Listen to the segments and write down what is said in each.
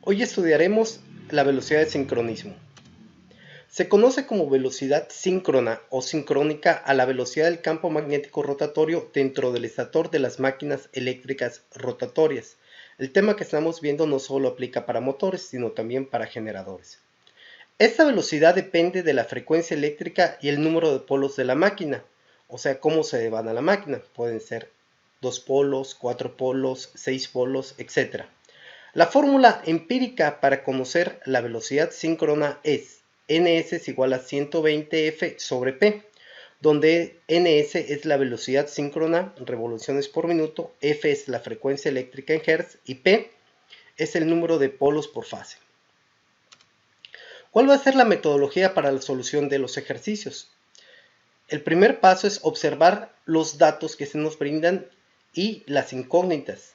Hoy estudiaremos la velocidad de sincronismo. Se conoce como velocidad síncrona o sincrónica a la velocidad del campo magnético rotatorio dentro del estator de las máquinas eléctricas rotatorias. El tema que estamos viendo no solo aplica para motores, sino también para generadores. Esta velocidad depende de la frecuencia eléctrica y el número de polos de la máquina, o sea, cómo se van a la máquina. Pueden ser 2 polos, 4 polos, 6 polos, etc. La fórmula empírica para conocer la velocidad síncrona es ns es igual a 120f sobre p, donde ns es la velocidad síncrona, revoluciones por minuto, f es la frecuencia eléctrica en hertz y p es el número de polos por fase. ¿Cuál va a ser la metodología para la solución de los ejercicios? El primer paso es observar los datos que se nos brindan y las incógnitas.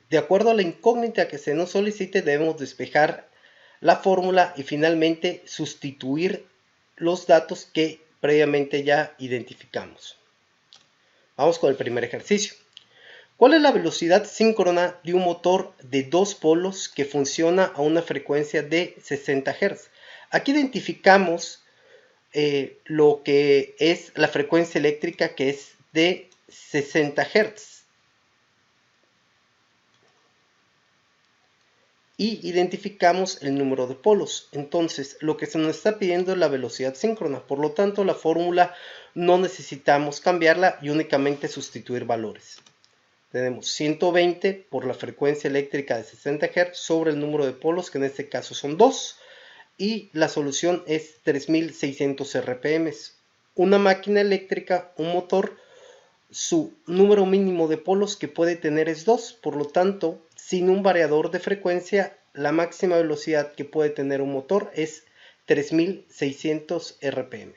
De acuerdo a la incógnita que se nos solicite, debemos despejar la fórmula y finalmente sustituir los datos que previamente ya identificamos. Vamos con el primer ejercicio. ¿Cuál es la velocidad síncrona de un motor de 2 polos que funciona a una frecuencia de 60 Hz? Aquí identificamos lo que es la frecuencia eléctrica, que es de 60 Hz. Y identificamos el número de polos. Entonces, lo que se nos está pidiendo es la velocidad síncrona. Por lo tanto, la fórmula no necesitamos cambiarla y únicamente sustituir valores. Tenemos 120 por la frecuencia eléctrica de 60 Hz sobre el número de polos, que en este caso son 2. Y la solución es 3600 RPM. Una máquina eléctrica, un motor, su número mínimo de polos que puede tener es 2. Por lo tanto, sin un variador de frecuencia, la máxima velocidad que puede tener un motor es 3600 RPM.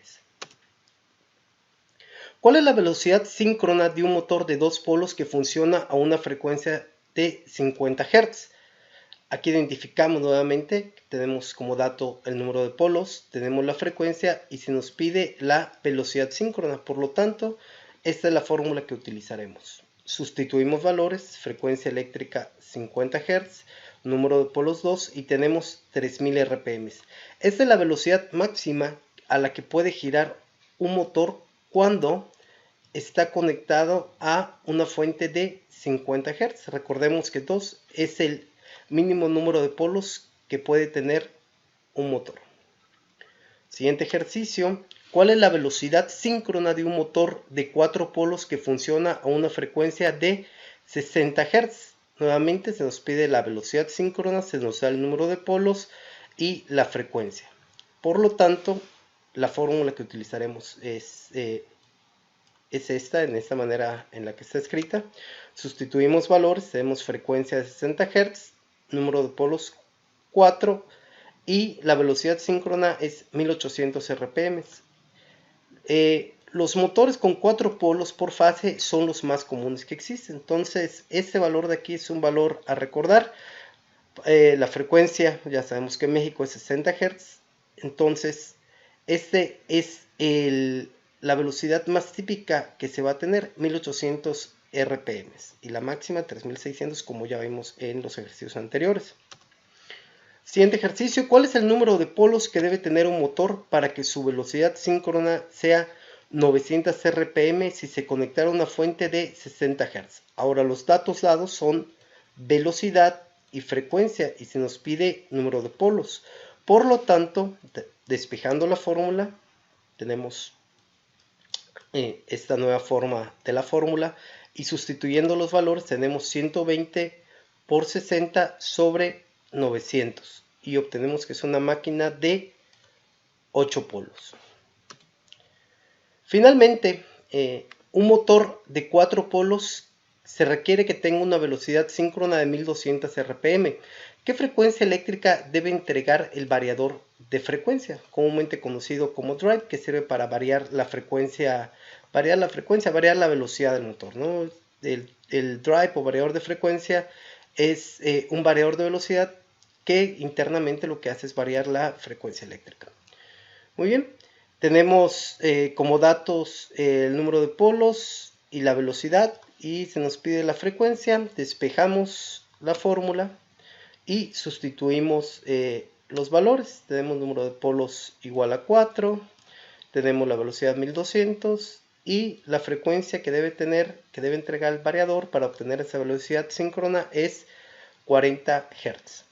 ¿Cuál es la velocidad síncrona de un motor de 2 polos que funciona a una frecuencia de 50 Hz? Aquí identificamos nuevamente, tenemos como dato el número de polos, tenemos la frecuencia y se nos pide la velocidad síncrona. Por lo tanto, esta es la fórmula que utilizaremos. Sustituimos valores, frecuencia eléctrica 50 Hz, número de polos 2 y tenemos 3000 RPM. Esta es la velocidad máxima a la que puede girar un motor cuando está conectado a una fuente de 50 Hz. Recordemos que 2 es el mínimo número de polos que puede tener un motor. Siguiente ejercicio. ¿Cuál es la velocidad síncrona de un motor de 4 polos que funciona a una frecuencia de 60 Hz? Nuevamente se nos pide la velocidad síncrona, se nos da el número de polos y la frecuencia. Por lo tanto, la fórmula que utilizaremos es esta, en esta manera en la que está escrita. Sustituimos valores, tenemos frecuencia de 60 Hz, número de polos 4 y la velocidad síncrona es 1800 RPM. Los motores con 4 polos por fase son los más comunes que existen. Entonces, este valor de aquí es un valor a recordar. La frecuencia, ya sabemos que en México es 60 Hz. Entonces, este es la velocidad más típica que se va a tener, 1800 RPM. Y la máxima, 3600, como ya vimos en los ejercicios anteriores. Siguiente ejercicio. ¿Cuál es el número de polos que debe tener un motor para que su velocidad síncrona sea 900 RPM si se conectara a una fuente de 60 Hz? Ahora los datos dados son velocidad y frecuencia y se nos pide número de polos. Por lo tanto, despejando la fórmula, tenemos esta nueva forma de la fórmula y sustituyendo los valores tenemos 120 por 60 sobre 900 y obtenemos que es una máquina de 8 polos. Finalmente, un motor de 4 polos se requiere que tenga una velocidad síncrona de 1200 RPM. ¿Qué frecuencia eléctrica debe entregar el variador de frecuencia, comúnmente conocido como drive, que sirve para variar la frecuencia, variar la velocidad del motor, ¿no? El drive o variador de frecuencia es un variador de velocidad que internamente lo que hace es variar la frecuencia eléctrica. Muy bien, tenemos como datos el número de polos y la velocidad y se nos pide la frecuencia. Despejamos la fórmula y sustituimos los valores. Tenemos número de polos igual a 4, tenemos la velocidad 1200 y la frecuencia que debe entregar el variador para obtener esa velocidad síncrona es 40 Hz.